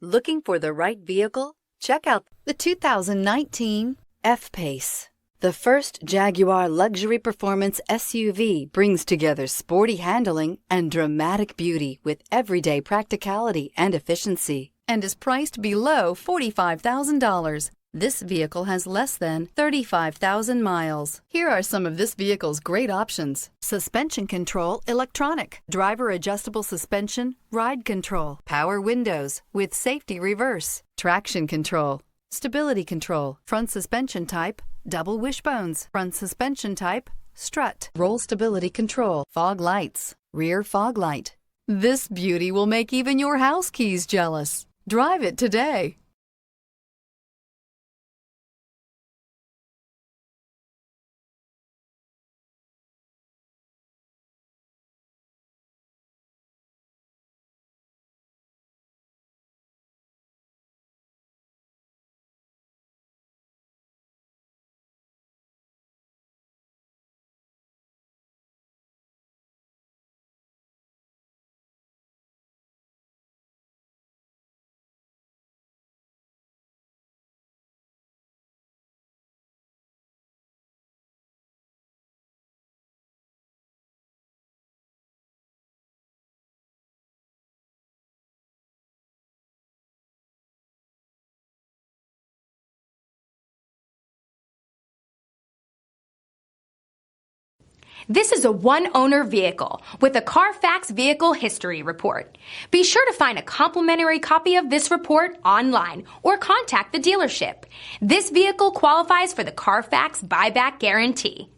Looking for the right vehicle? Check out the 2019 F-PACE. The first Jaguar luxury performance SUV brings together sporty handling and dramatic beauty with everyday practicality and efficiency, and is priced below $45,000. This vehicle has less than 35,000 miles. Here are some of this vehicle's great options: suspension control electronic, driver adjustable suspension, ride control, power windows with safety reverse, traction control, stability control, front suspension type double wishbones, front suspension type strut, roll stability control, fog lights, rear fog light. This beauty will make even your house keys jealous. Drive it today. This is a one-owner vehicle with a Carfax Vehicle History Report. Be sure to find a complimentary copy of this report online or contact the dealership. This vehicle qualifies for the Carfax Buyback Guarantee.